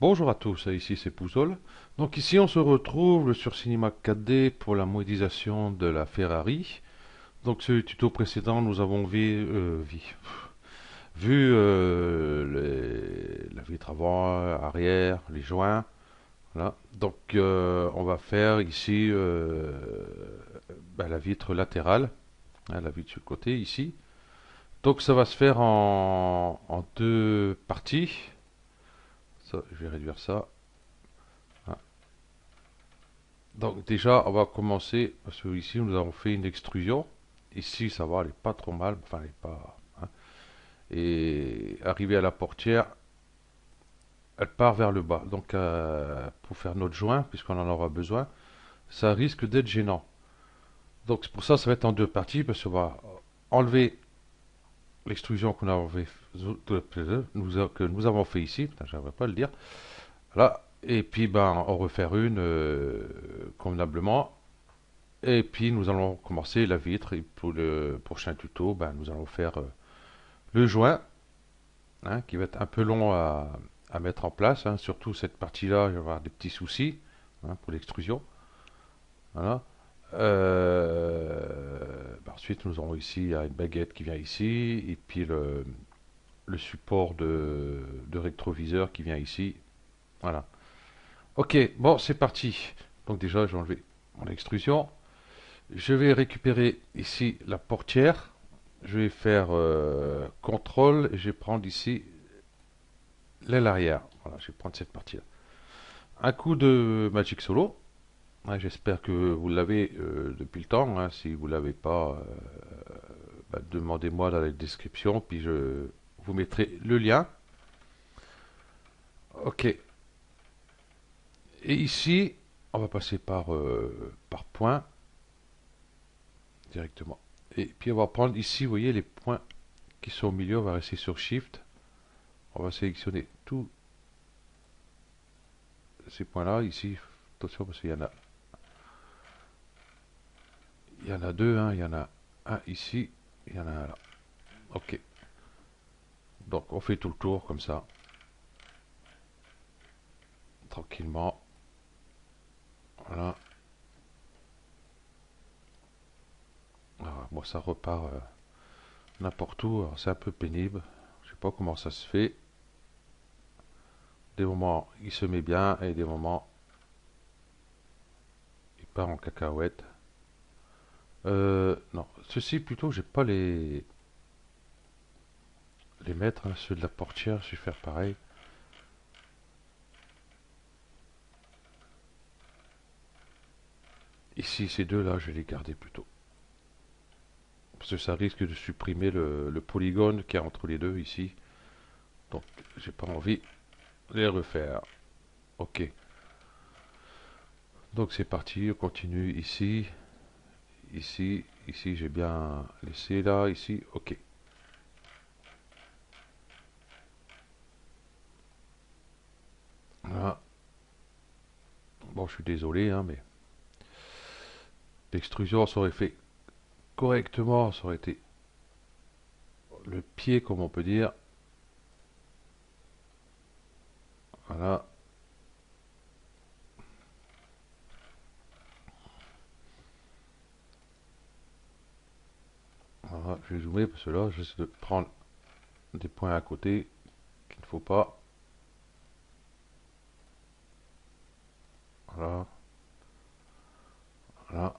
Bonjour à tous, ici c'est Pouzol. Donc ici on se retrouve sur Cinema 4D pour la modélisation de la Ferrari. Donc ce tuto précédent nous avons vu la vitre avant, arrière, les joints. Voilà. Donc on va faire ici la vitre latérale, hein, la vitre sur le côté ici. Donc ça va se faire en deux parties. Ça, je vais réduire ça. Hein. Donc déjà, on va commencer, parce que ici nous avons fait une extrusion. Ici, ça va, elle est pas trop mal, enfin elle est pas, hein. Et arrivé à la portière, elle part vers le bas. Donc pour faire notre joint, puisqu'on en aura besoin, ça risque d'être gênant. Donc c'est pour ça, ça va être en deux parties, parce qu'on va enlever l'extrusion que nous avons fait ici. Putain, j'aimerais pas le dire. Là, et puis ben, en refaire une convenablement. Et puis nous allons commencer la vitre et pour le prochain tuto, ben, nous allons faire le joint, hein, qui va être un peu long à mettre en place, hein. Surtout cette partie-là, il va y avoir des petits soucis, hein, pour l'extrusion. Voilà. Ensuite, nous aurons ici une baguette qui vient ici, et puis le support de rétroviseur qui vient ici. Voilà. Ok, bon, c'est parti. Donc déjà, j'ai enlevé mon extrusion. Je vais récupérer ici la portière. Je vais faire contrôle et je vais prendre ici l'aile arrière. Voilà, je vais prendre cette partie-là. Un coup de Magic Solo. Ouais, j'espère que vous l'avez depuis le temps, hein. Si vous ne l'avez pas, demandez-moi dans la description, puis je vous mettrai le lien. Ok. Et ici, on va passer par point directement. Et puis on va prendre ici, vous voyez, les points qui sont au milieu. On va rester sur Shift. On va sélectionner tous ces points-là ici. Attention parce qu'il y en a deux, hein. Il y en a un ici, il y en a un là. Ok. Donc on fait tout le tour comme ça, tranquillement. Voilà. Alors, moi ça repart n'importe où. Alors, c'est un peu pénible. Je sais pas comment ça se fait. Des moments il se met bien et des moments il part en cacahuète. Non, ceci plutôt, j'ai pas les mettre, hein. Ceux de la portière, je vais faire pareil. Ici, ces deux-là, je vais les garder plutôt. Parce que ça risque de supprimer le polygone qu'il y a entre les deux ici. Donc, j'ai pas envie de les refaire. Ok. Donc, c'est parti. On continue ici. Ici, j'ai bien laissé là. Ici, ok. Voilà. Bon, je suis désolé, hein, mais l'extrusion, ça aurait fait correctement. Ça aurait été le pied, comme on peut dire. Voilà. Voilà, je vais zoomer parce que là, j'essaie de prendre des points à côté qu'il ne faut pas. Voilà, voilà.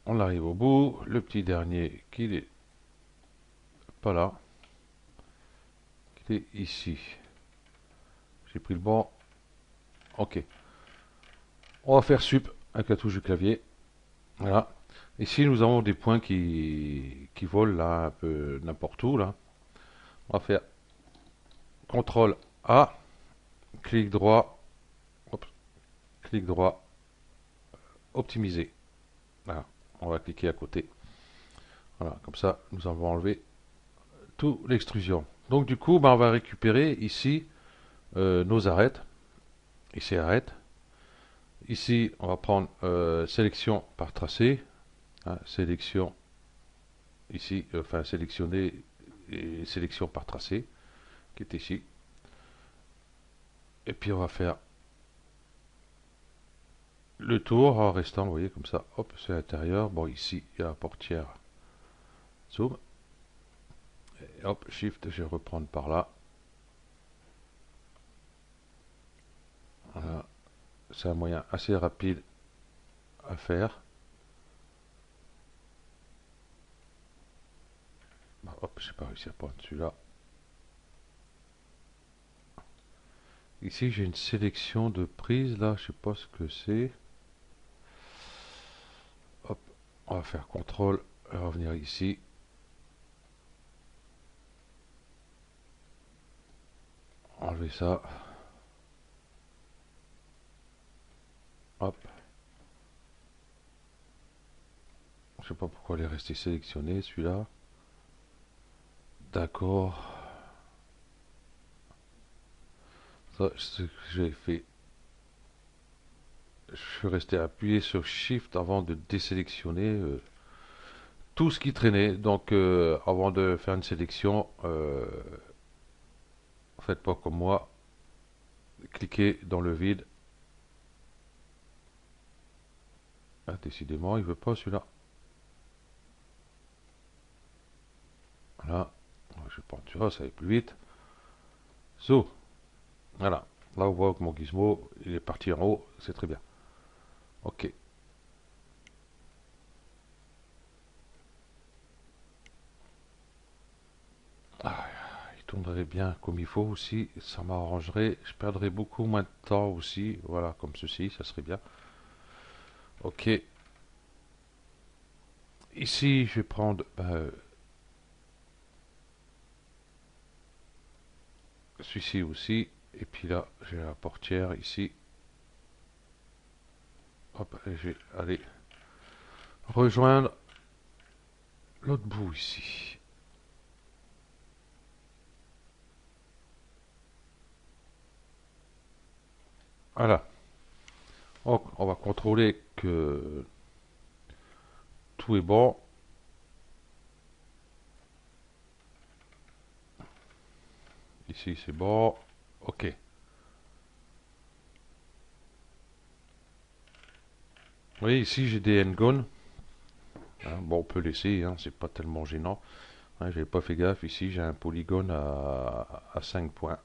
On arrive au bout. Le petit dernier qui n'est pas là, qui est ici. J'ai pris le bon. Ok. On va faire sup avec la touche du clavier. Voilà. Ici, nous avons des points qui volent là, un peu n'importe où là. On va faire CTRL A, clic droit, hop, clic droit, optimiser. Voilà. On va cliquer à côté. Voilà, comme ça, nous avons enlevé toute l'extrusion. Donc du coup, on va récupérer ici nos arêtes. Ici arrête. Ici, on va prendre sélection par tracé, hein, sélection ici, enfin sélectionner et sélection par tracé, qui est ici. Et puis on va faire le tour en restant, vous voyez, comme ça. Hop, c'est l'intérieur. Bon, ici, il y a la portière. Zoom. Et hop, Shift, je vais reprendre par là. Voilà. C'est un moyen assez rapide à faire. Bah, hop, j'ai pas réussi à prendre celui-là. Ici, j'ai une sélection de prises, là, je sais pas ce que c'est. Hop, on va faire CTRL, revenir ici. Enlever ça. Hop. Je sais pas pourquoi il est resté sélectionné, celui-là. D'accord. Ça, c'est ce que j'ai fait. Je suis resté appuyé sur Shift avant de désélectionner tout ce qui traînait. Donc, avant de faire une sélection, faites pas comme moi. Cliquez dans le vide. Ah, décidément, il veut pas celui-là. Voilà. Je vais prendre celui-là, ça va plus vite. So, voilà. Là, on voit que mon gizmo, il est parti en haut. C'est très bien. Ok. Ah, il tournerait bien comme il faut aussi. Ça m'arrangerait. Je perdrais beaucoup moins de temps aussi. Voilà, comme ceci, ça serait bien. Ok. Ici, je vais prendre celui-ci aussi. Et puis là, j'ai la portière ici. Hop, et je vais aller rejoindre l'autre bout ici. Voilà. Donc, on va contrôler que tout est bon. Ici, c'est bon. Ok. Vous voyez, ici, j'ai des N-Gone. Hein, bon, on peut laisser, hein, c'est pas tellement gênant. Hein, j'avais pas fait gaffe. Ici, j'ai un polygone à 5 points.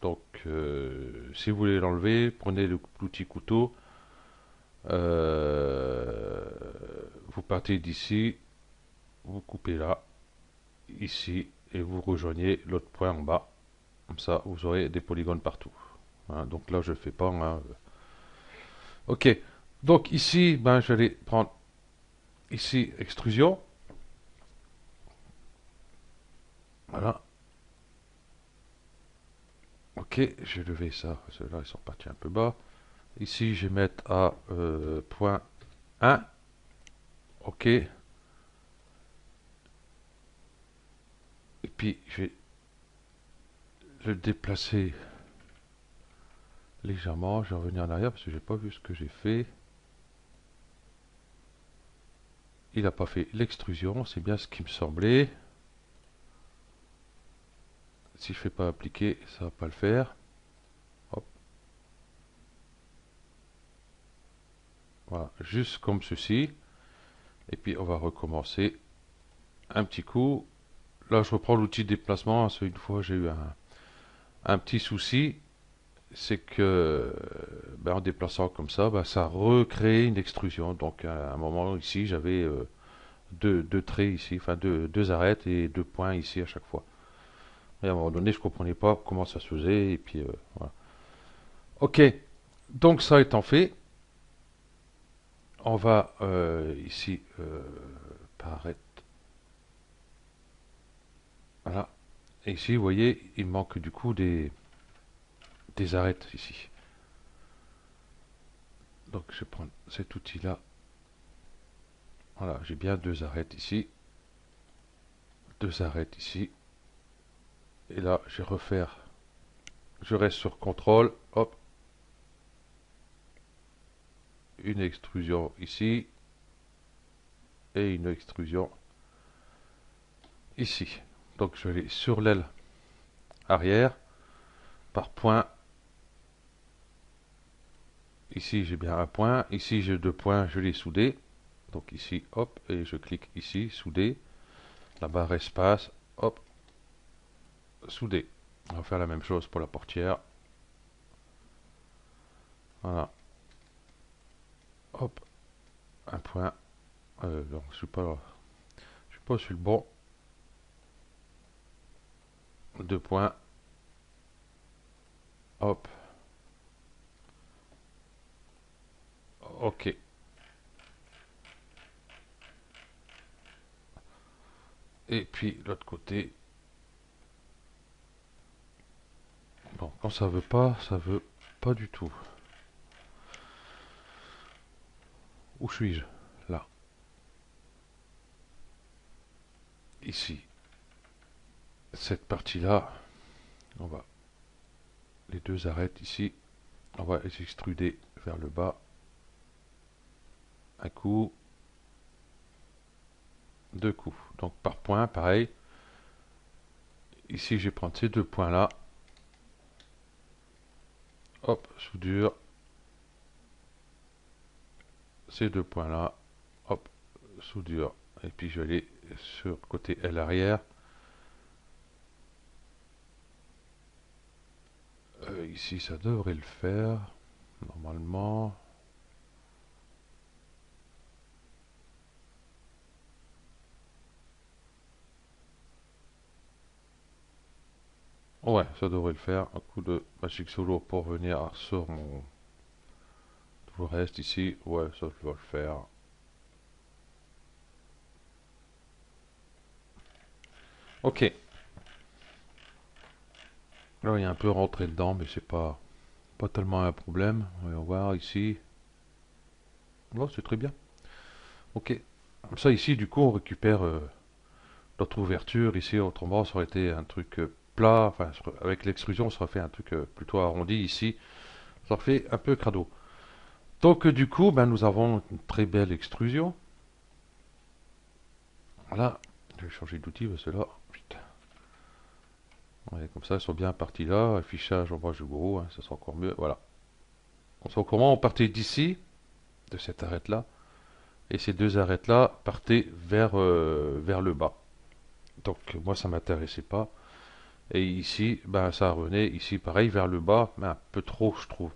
Donc, si vous voulez l'enlever, prenez l'outil couteau. Euh, vous partez d'ici, vous coupez là, ici, et vous rejoignez l'autre point en bas. Comme ça, vous aurez des polygones partout. Hein, donc là, je ne fais pas. Hein. Ok. Donc ici, ben, je vais prendre ici extrusion. Voilà. Ok, je vais lever ça. Ceux-là, ils sont partis un peu bas. Ici, je vais mettre à point 1. Ok. Et puis, je vais le déplacer légèrement. Je vais revenir en arrière parce que j'ai pas vu ce que j'ai fait. Il n'a pas fait l'extrusion, c'est bien ce qui me semblait. Si je ne fais pas appliquer, ça va pas le faire. Hop. Voilà, juste comme ceci. Et puis on va recommencer un petit coup. Là, je reprends l'outil de déplacement. Une fois, j'ai eu un petit souci. C'est que ben, en déplaçant comme ça, ben, ça recrée une extrusion. Donc à un moment ici, j'avais deux traits ici, enfin deux arêtes et deux points ici à chaque fois. Et à un moment donné, je comprenais pas comment ça se faisait. Et puis voilà. Ok, donc ça étant fait, on va ici paraître. Voilà. Et ici, vous voyez, il manque du coup des arêtes ici. Donc je vais prendre cet outil-là. Voilà, j'ai bien deux arêtes ici. Deux arêtes ici. Et là, je vais refaire. Je reste sur CTRL. Hop. Une extrusion ici. Et une extrusion ici. Donc je vais aller sur l'aile arrière. par point. Ici j'ai bien un point, ici j'ai deux points, je les soudé. Donc ici, hop, et je clique ici, souder. La barre espace, hop, souder. On va faire la même chose pour la portière. Voilà. Hop, un point. Non, je suis pas sur le bon. Deux points. Hop. Ok. Et puis l'autre côté. Bon, quand ça veut pas du tout. Où suis-je? Là. Ici. Cette partie-là, on va les deux arêtes ici. On va les extruder vers le bas. Un coup. Deux coups. Donc par point, pareil. Ici, je vais prendre ces deux points-là. Hop, soudure. Ces deux points-là. Hop, soudure. Et puis je vais aller sur le côté L arrière. Ici, ça devrait le faire. Normalement. Ouais, ça devrait le faire. Un coup de Magic Solo pour venir sur mon... Tout le reste ici. Ouais, ça doit le faire. Ok. Là, il y a un peu rentré dedans, mais c'est pas tellement un problème. On va voir ici. Là, c'est très bien. Ok. Comme ça, ici, du coup, on récupère notre ouverture. Ici, autrement, ça aurait été un truc plat. Enfin, avec l'extrusion, ça aurait fait un truc plutôt arrondi. Ici, ça aurait fait un peu crado. Donc, du coup, ben, nous avons une très belle extrusion. Voilà. Je vais changer d'outil parce que là, putain. Ouais, comme ça, ils sont bien partis là. Affichage en bas du gros, hein, ça sera encore mieux. Voilà. On sait comment on partait d'ici, de cette arête-là. Et ces deux arêtes-là partaient vers le bas. Donc, moi, ça m'intéressait pas. Et ici, ben, ça revenait ici, pareil, vers le bas, mais un peu trop, je trouve.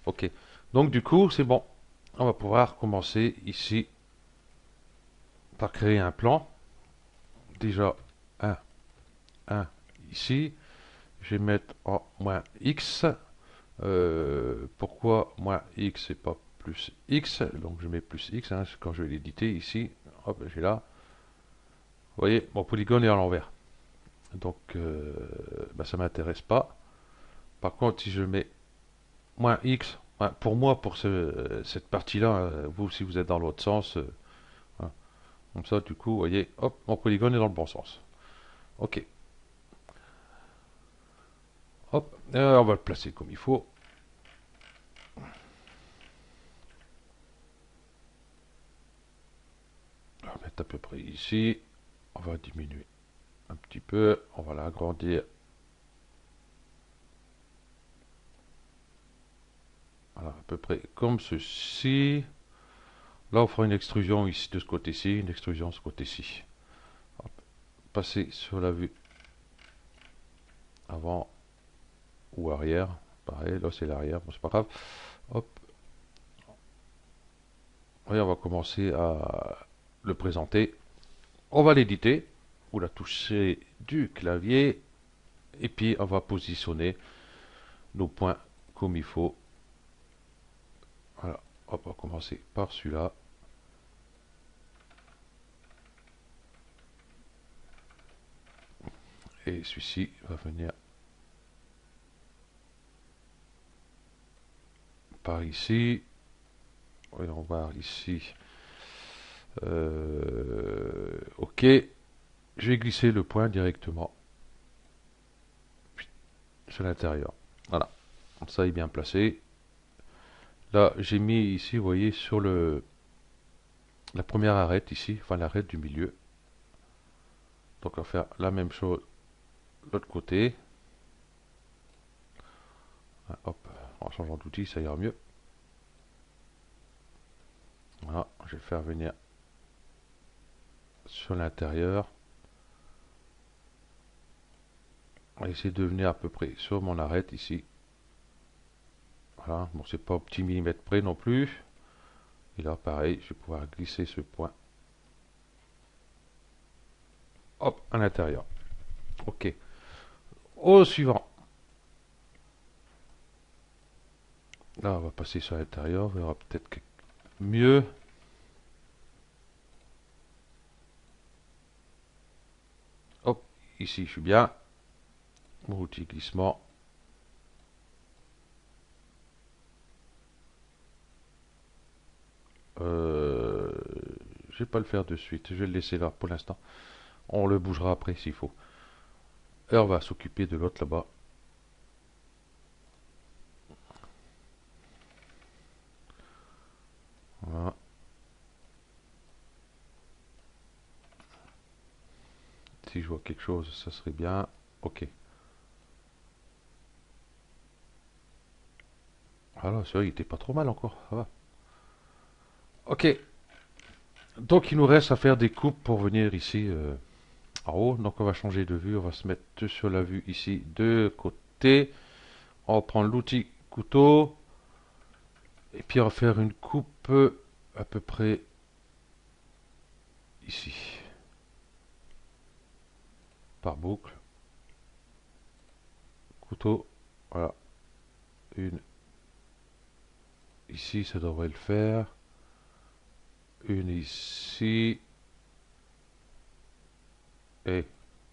Ok. Donc, du coup, c'est bon. On va pouvoir commencer ici par créer un plan. Déjà, un ici. Je vais mettre en moins X. Pourquoi moins X et pas plus X? Donc, je mets plus X hein, quand je vais l'éditer ici. Hop, j'ai là. Vous voyez, mon polygone est à l'envers. Donc, ben, ça ne m'intéresse pas. Par contre, si je mets moins X, pour moi, pour cette partie-là, vous, si vous êtes dans l'autre sens, voilà. Comme ça, du coup, vous voyez, hop, mon polygone est dans le bon sens. Ok. Hop, on va le placer comme il faut. On va mettre à peu près ici. On va diminuer un petit peu. On va l'agrandir. Voilà, à peu près comme ceci. Là, on fera une extrusion ici de ce côté-ci, une extrusion de ce côté-ci. Passer sur la vue avant ou arrière. Pareil, là c'est l'arrière, bon, c'est pas grave. Hop. Et on va commencer à le présenter. On va l'éditer, ou la toucher du clavier, et puis on va positionner nos points comme il faut. Voilà, hop, on va commencer par celui-là. Et celui-ci va venir par ici. Voyons voir ici. Ok, je vais glisser le point directement sur l'intérieur. Voilà, comme ça il est bien placé. Là, j'ai mis ici, vous voyez, sur la première arête ici, enfin l'arête du milieu. Donc on va faire la même chose de l'autre côté. Hop, en changeant d'outil, ça ira mieux. Voilà, je vais le faire venir sur l'intérieur. On va essayer de venir à peu près sur mon arête ici. Voilà, bon, c'est pas au petit millimètre près non plus. Et là, pareil, je vais pouvoir glisser ce point. Hop, à l'intérieur. Ok. Au suivant. Là, on va passer sur l'intérieur. On verra peut-être mieux. Hop, ici, je suis bien. Mon outil glissement. Je vais pas le faire de suite. Je vais le laisser là pour l'instant. On le bougera après s'il faut. Et on va s'occuper de l'autre là-bas. Voilà. Si je vois quelque chose, ça serait bien. Ok. Voilà, ça, il était pas trop mal encore. Ça va. Ok. Donc il nous reste à faire des coupes pour venir ici en haut. Donc on va changer de vue. On va se mettre sur la vue ici de côté. On va prendre l'outil couteau. Et puis on va faire une coupe à peu près ici. Par boucle. Couteau. Voilà. Une. Ici, ça devrait le faire. Une ici. Et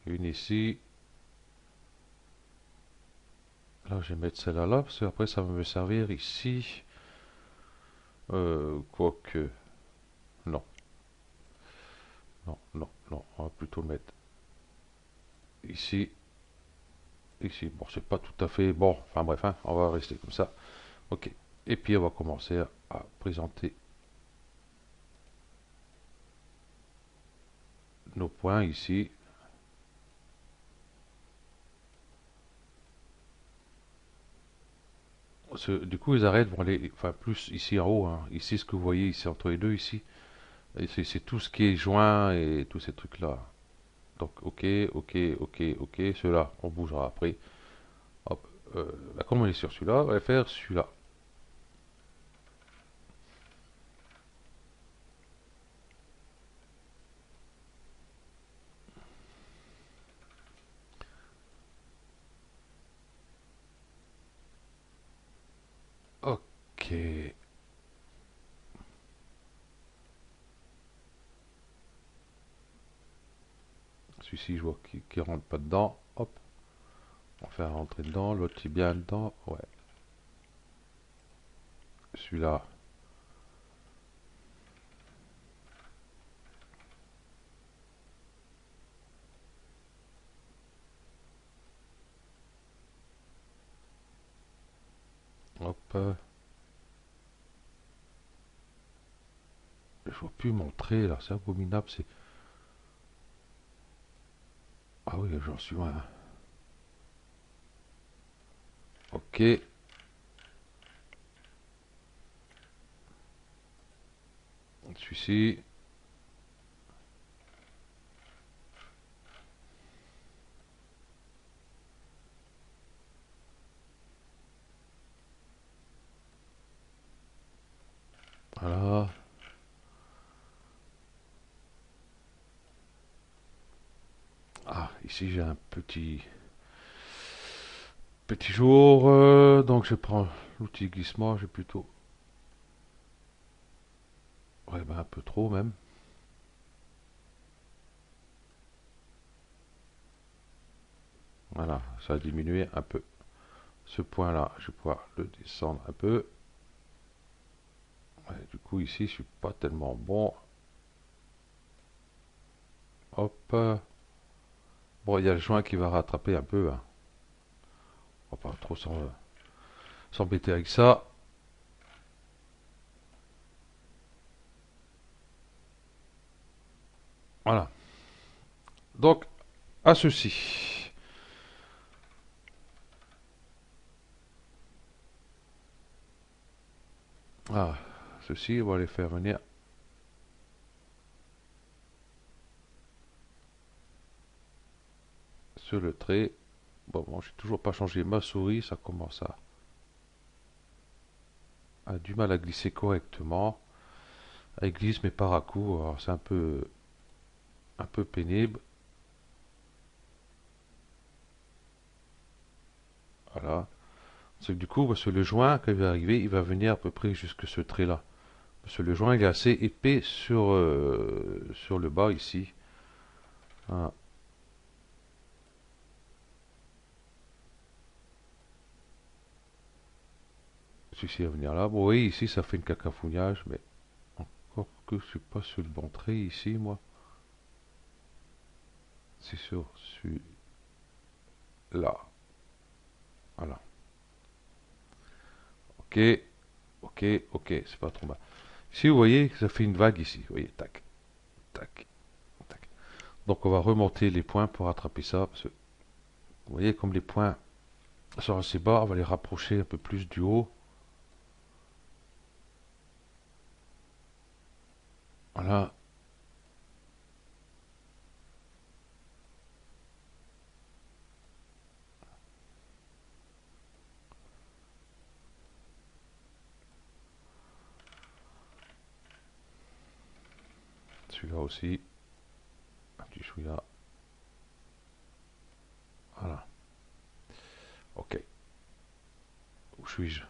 une ici. Là, je vais mettre celle-là là, parce qu'après, ça va me servir ici. Quoique. Non. Non, non, non. On va plutôt le mettre ici. Ici. Bon, c'est pas tout à fait bon. Enfin bref, hein, on va rester comme ça. Ok. Et puis, on va commencer à présenter nos points ici. Du coup, les arêtes vont aller, enfin, plus ici en haut, hein. Ici, ce que vous voyez ici entre les deux, ici, c'est tout ce qui est joint et tous ces trucs-là. Donc, ok, ok, ok, ok. Ceux-là, on bougera après. Hop. Bah, comme on est sur celui-là, on va faire celui-là. Ok. Celui-ci, je vois qu'il rentre pas dedans. Hop. On va faire rentrer dedans. L'autre est bien dedans. Ouais. Celui-là. Hop. Je vois plus montrer là. C'est abominable. C'est. Ah oui, j'en suis loin. Ok. Celui-ci. Voilà. Ah, ici j'ai un petit jour. Donc je prends l'outil glissement. J'ai plutôt. Ouais, ben un peu trop même. Voilà, ça a diminué un peu. Ce point-là, je vais pouvoir le descendre un peu. Ouais, du coup, ici, je suis pas tellement bon. Hop. Bon, il y a le joint qui va rattraper un peu, hein. On va pas trop s'embêter avec ça. Voilà. Donc, à ceci. Ah, ceci, on va les faire venir sur le trait. Bon, j'ai toujours pas changé ma souris, ça commence à du mal à glisser correctement. Elle glisse mais par à coup, alors c'est un peu pénible. Voilà. C'est que du coup, parce que le joint, quand il va arriver, il va venir à peu près jusque ce trait-là. Parce que le joint, il est assez épais sur le bas ici. Voilà. Celui-ci va venir là. Bon, oui, ici, ça fait une cacafouillage, mais encore que je suis pas sur le bon trait ici, moi. C'est sur celui-là. Voilà. Ok, ok, ok, c'est pas trop mal. Ici, vous voyez, ça fait une vague ici. Vous voyez, tac, tac, tac. Donc, on va remonter les points pour rattraper ça. Parce que, vous voyez, comme les points sont assez bas, on va les rapprocher un peu plus du haut. Voilà, celui-là aussi. Un petit chouïa. Voilà. Ok. Où suis-je?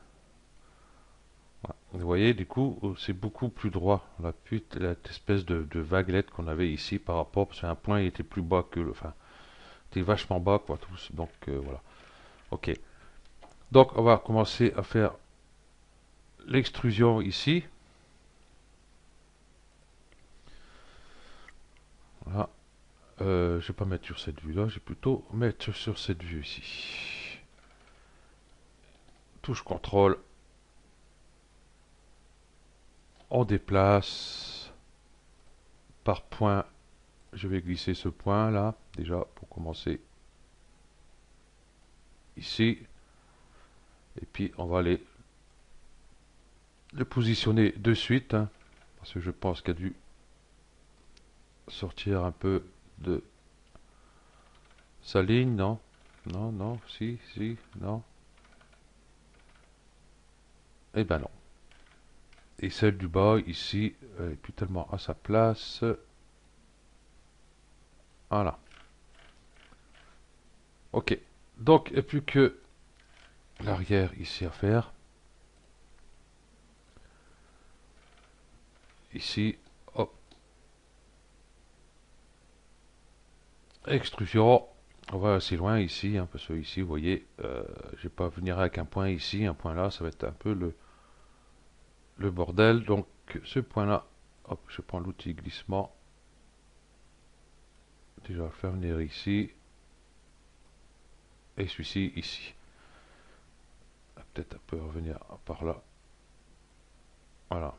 Voilà. Vous voyez, du coup, c'est beaucoup plus droit. La fuite, cette espèce de vaguelette qu'on avait ici par rapport, parce qu'un point il était plus bas que le. Enfin, il était vachement bas, quoi, tous. Donc, voilà. Ok. Donc, on va commencer à faire l'extrusion ici. Voilà. Je vais pas mettre sur cette vue-là, je vais plutôt mettre sur cette vue ici. Touche contrôle. On déplace par point. Je vais glisser ce point là, déjà pour commencer ici. Et puis on va aller le positionner de suite, hein, parce que je pense qu'il a dû sortir un peu de sa ligne, non? Non, non, si, si, non. Eh ben non. Et celle du bas, ici, elle est plus tellement à sa place. Voilà. Ok. Donc, il n'y a plus que l'arrière ici à faire. Ici, hop, extrusion. On va assez loin ici, hein, parce que ici, vous voyez, je vais pas venir avec un point ici, un point là, ça va être un peu le bordel. Donc, ce point-là, hop, je prends l'outil glissement. Déjà, le faire venir ici. Et celui-ci, ici. Peut-être un peu revenir par là. Voilà.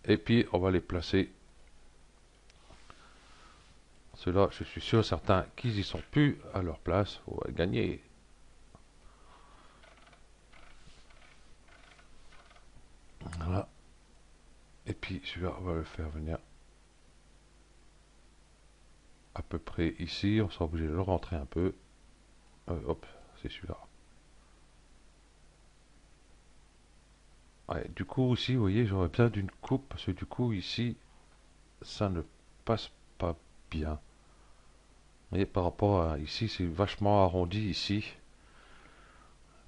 Et puis, on va les placer. Ceux-là, je suis sûr, certains qu'ils y sont plus à leur place. On va gagner. Voilà. Et puis, celui-là, on va le faire venir à peu près ici. On sera obligé de le rentrer un peu. Hop, c'est celui-là. Ouais, du coup, aussi, vous voyez, j'aurais besoin d'une coupe. Parce que du coup, ici, ça ne passe pas bien. Vous voyez, par rapport à ici, c'est vachement arrondi ici.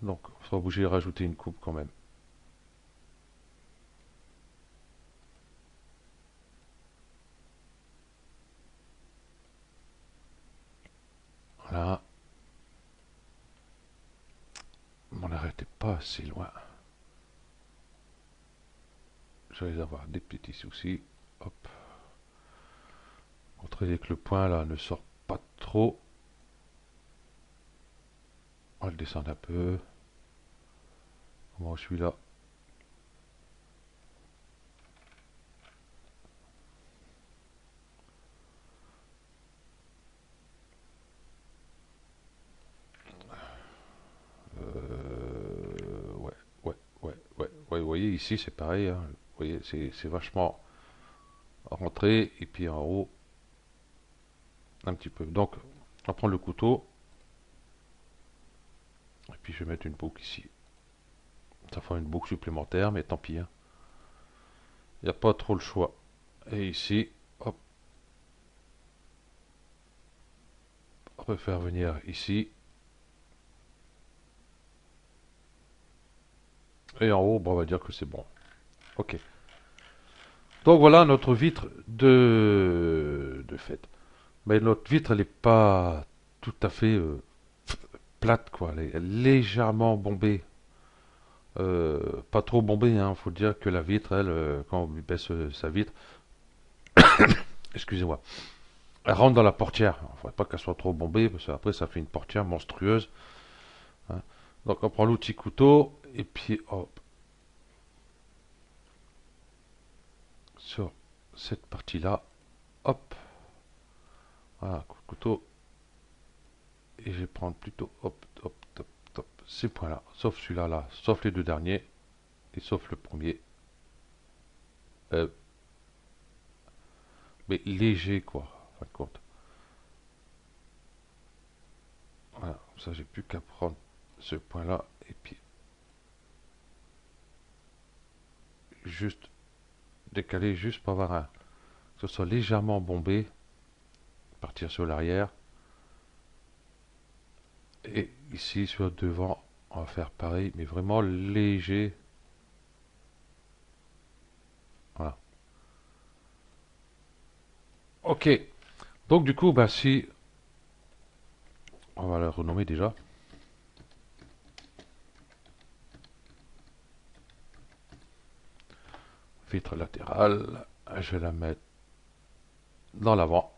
Donc, on sera obligé de rajouter une coupe quand même. Voilà. Mon arrêt n'est pas assez loin. Je vais avoir des petits soucis. Hop. Contrôler que le point là ne sort pas trop. On va le descendre un peu. Comment je suis là? Ouais, ouais, ouais, ouais, ouais, vous voyez ici c'est pareil, hein. Vous voyez c'est vachement rentré et puis en haut un petit peu. Donc on va prendre le couteau et puis je vais mettre une boucle ici. Ça fera une boucle supplémentaire, mais tant pis, hein. Il n'y a pas trop le choix. Et ici, hop, on peut faire venir ici. Et en haut, bon, on va dire que c'est bon. Ok. Donc voilà notre vitre de fait. Mais notre vitre, elle n'est pas tout à fait plate, quoi. Elle est légèrement bombée. Pas trop bombée, hein. Faut dire que la vitre, elle, quand on lui baisse sa vitre, excusez-moi, elle rentre dans la portière. Il ne faudrait pas qu'elle soit trop bombée, parce qu'après, ça fait une portière monstrueuse, hein. Donc on prend l'outil couteau, et puis hop, sur cette partie-là, hop, voilà, couteau, et je vais prendre plutôt, hop, hop, hop, hop, ces points-là, sauf celui-là, là, sauf les deux derniers, et sauf le premier, euh, mais léger, quoi, en fin de compte. Voilà, ça j'ai plus qu'à prendre ce point-là, et puis juste décaler, juste pour avoir un, que ce soit légèrement bombé, partir sur l'arrière, et ici sur le devant, on va faire pareil, mais vraiment léger. Voilà. Ok. Donc du coup, bah si on va la renommer déjà. Vitre latérale. Je vais la mettre dans l'avant.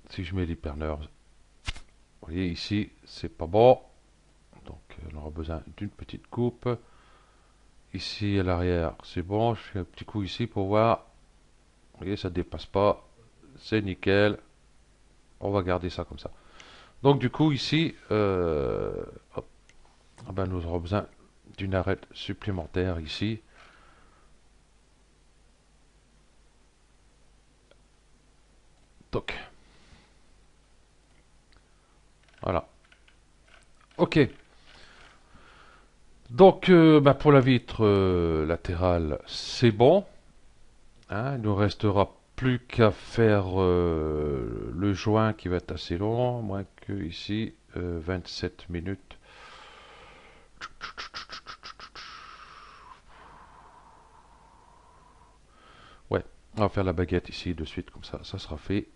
Si je mets l'hypernerve, vous voyez ici, c'est pas bon. Donc on aura besoin d'une petite coupe. Ici à l'arrière, c'est bon. Je fais un petit coup ici pour voir. Vous voyez, ça dépasse pas. C'est nickel. On va garder ça comme ça. Donc du coup ici, hop, ah ben, nous aurons besoin d'une arête supplémentaire ici. Donc voilà. Ok. Donc bah, pour la vitre latérale, c'est bon, hein. Il nous restera plus qu'à faire le joint qui va être assez long, moins que ici 27 minutes. Ouais, on va faire la baguette ici de suite, comme ça sera fait.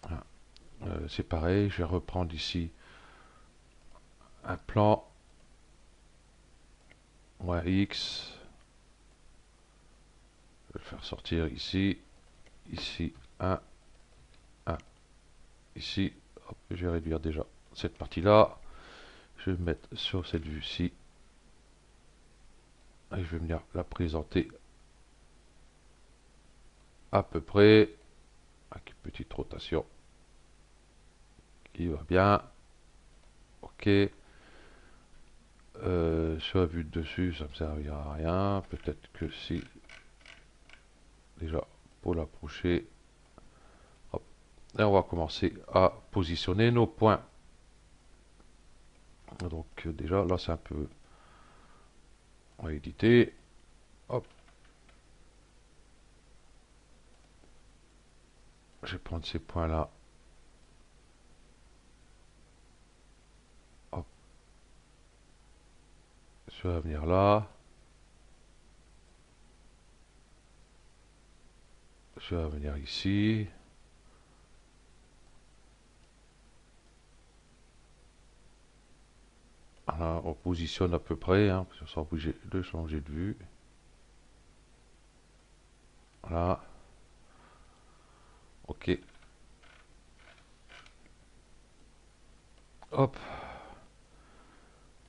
Voilà. C'est pareil, je vais reprendre ici un plan, moins X, je vais le faire sortir ici, ici, 1, 1, ici, hop, je vais réduire déjà cette partie-là, je vais me mettre sur cette vue-ci, et je vais venir la présenter à peu près, avec une petite rotation qui va bien, ok, sur la vue de dessus, ça ne me servira à rien, peut-être que si, déjà, pour l'approcher, hop, et on va commencer à positionner nos points. Donc déjà, là c'est un peu, on va éditer, hop, je vais prendre ces points-là, hop, je vais venir là, je vais venir ici, voilà, on positionne à peu près, hein, parce qu'on sera obligé de changer de vue, voilà, ok, hop,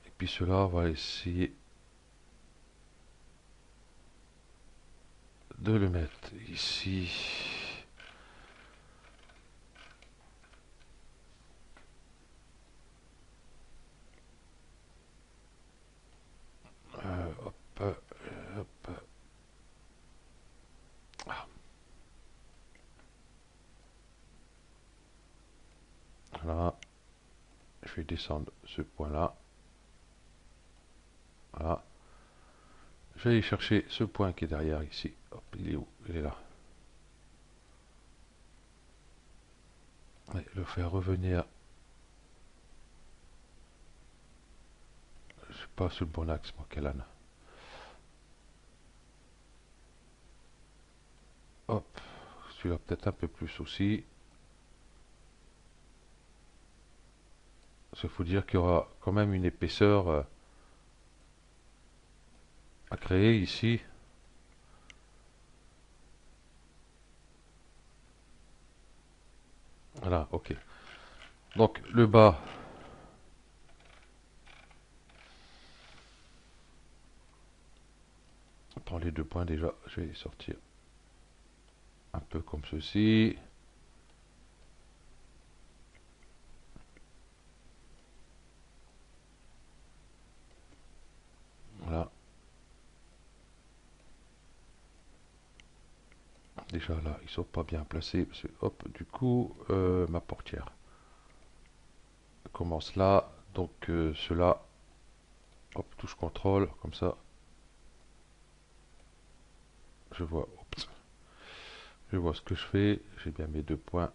et puis cela, on va essayer de le mettre ici. je vais descendre ce point-là. Voilà. Je vais aller chercher ce point qui est derrière ici. Hop, il est où? Il est là. Et le faire revenir. Je suis pas sur le bon axe, moi, Kélan. Hop, celui-là peut-être un peu plus aussi. Il faut dire qu'il y aura quand même une épaisseur à créer ici. Voilà, ok. Donc le bas, on prend les deux points déjà, je vais les sortir un peu comme ceci. Voilà. Déjà là, ils sont pas bien placés. Parce que, hop, du coup, ma portière commence là. Donc cela, hop, touche contrôle, comme ça. Je vois, oups, je vois ce que je fais. J'ai bien mes deux points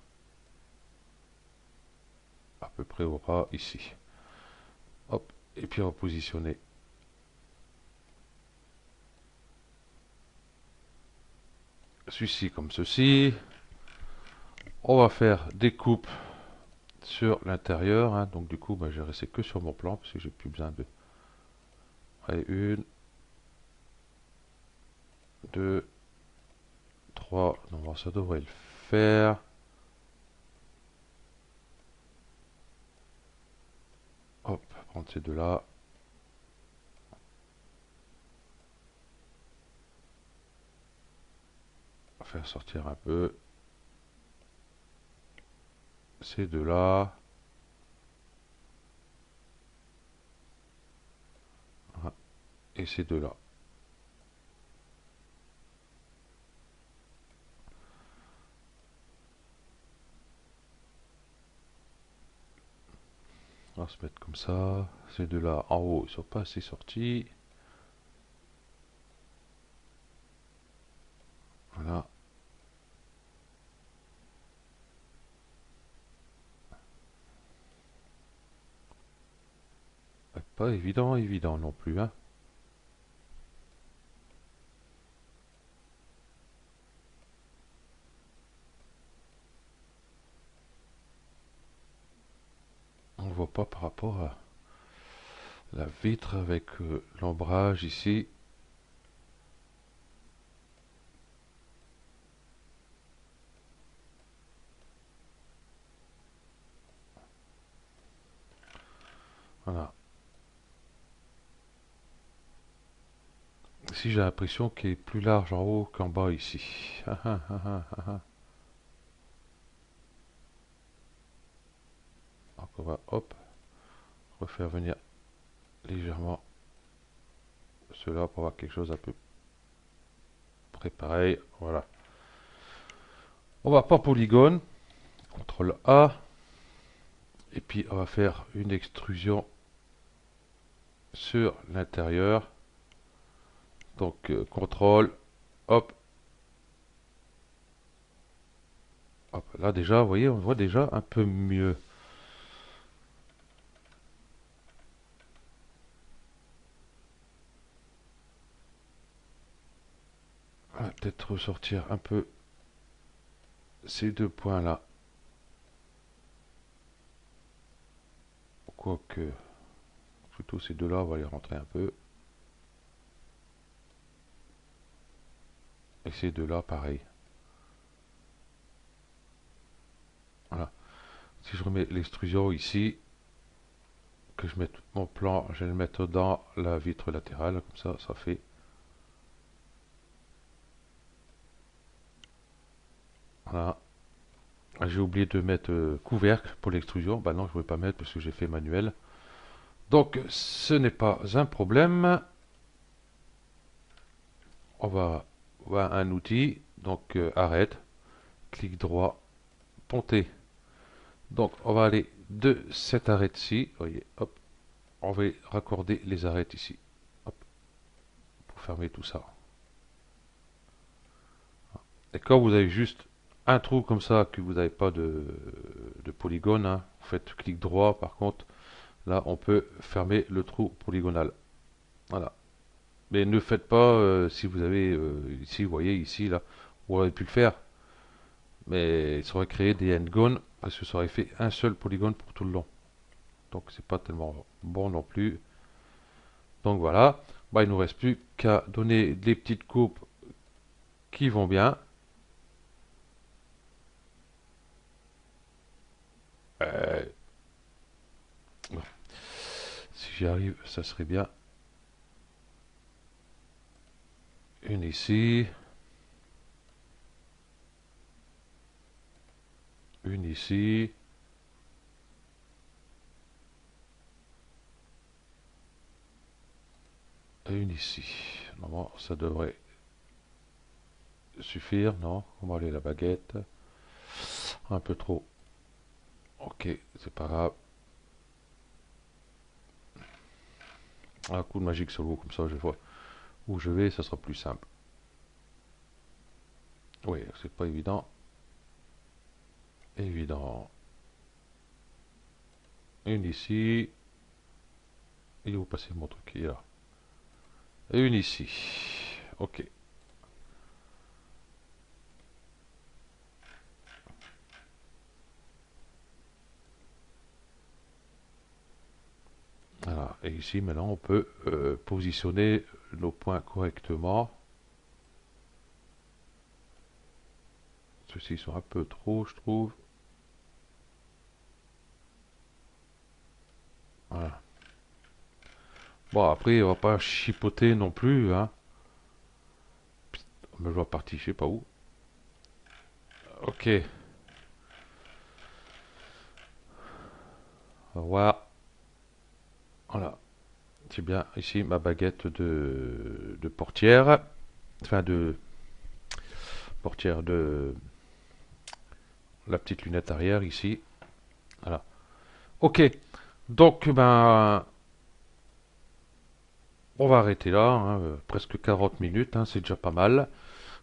à peu près au ras ici. Hop, et puis repositionner. Celui-ci comme ceci. On va faire des coupes sur l'intérieur, hein. Donc du coup, bah, je vais rester que sur mon plan parce que j'ai plus besoin de. Allez, une, deux, trois. Non, ça devrait le faire. Hop, prendre ces deux-là. Faire sortir un peu ces deux-là. Voilà. Et ces deux-là. On va se mettre comme ça. Ces deux-là en haut, ils sont pas assez sortis. Voilà. Pas évident, évident non plus, hein. On ne voit pas par rapport à la vitre avec l'ombrage ici. Voilà. Ici, j'ai l'impression qu'il est plus large en haut qu'en bas ici. Ah, ah, ah, ah, ah, ah. Donc on va, hop, refaire venir légèrement cela pour avoir quelque chose un peu près pareil. Voilà. On va par polygone. CTRL A. Et puis on va faire une extrusion sur l'intérieur. Donc CTRL, hop. Hop. Là déjà, vous voyez, on voit déjà un peu mieux. On va peut-être ressortir un peu ces deux points là. Quoique, plutôt ces deux là, on va les rentrer un peu. Et ces deux là, pareil. Voilà. Si je remets l'extrusion ici, que je mette mon plan, je vais le mettre dans la vitre latérale, comme ça fait. Voilà. J'ai oublié de mettre couvercle pour l'extrusion. Bah non, je ne pouvais pas mettre parce que j'ai fait manuel. Donc, ce n'est pas un problème. On va voir un outil. Donc, arrête. Clic droit. Ponter. Donc, on va aller de cette arête-ci. Voyez, hop, on va raccorder les arêtes ici. Hop, pour fermer tout ça. Et quand vous avez juste un trou comme ça, que vous n'avez pas de polygone, hein, vous faites clic droit par contre, là on peut fermer le trou polygonal. Voilà. Mais ne faites pas si vous avez ici, vous voyez ici, là, vous auriez pu le faire. Mais ça aurait créé des endgones parce que ça aurait fait un seul polygone pour tout le long. Donc c'est pas tellement bon non plus. Donc voilà, bah, il nous reste plus qu'à donner des petites coupes qui vont bien. Euh, bon, si j'y arrive, ça serait bien. Une ici, une ici, et une ici. Normalement, ça devrait suffire, non? On va aller la baguette. Un peu trop. Ok, c'est pas grave. Un coup de magique sur l'eau, comme ça je vois où je vais, ça sera plus simple. Oui, c'est pas évident. Évident. Une ici. Et où passer mon truc? Il est là. Et une ici. Ok. Voilà. Et ici, maintenant, on peut positionner nos points correctement. Ceux-ci sont un peu trop, je trouve. Voilà. Bon, après, on va pas chipoter non plus, hein. Mais je vois partir, je sais pas où. Ok. Au revoir. Voilà. C'est bien ici ma baguette de portière. Enfin, de portière de la petite lunette arrière ici. Voilà. Ok. Donc, ben, on va arrêter là. Hein, presque 40 minutes, hein, c'est déjà pas mal.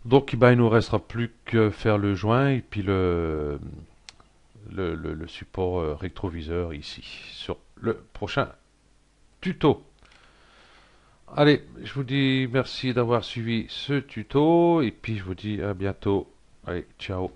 Donc, ben, il nous restera plus que faire le joint et puis le support rétroviseur ici sur le prochain tuto. Allez, je vous dis merci d'avoir suivi ce tuto et puis je vous dis à bientôt. Allez, ciao.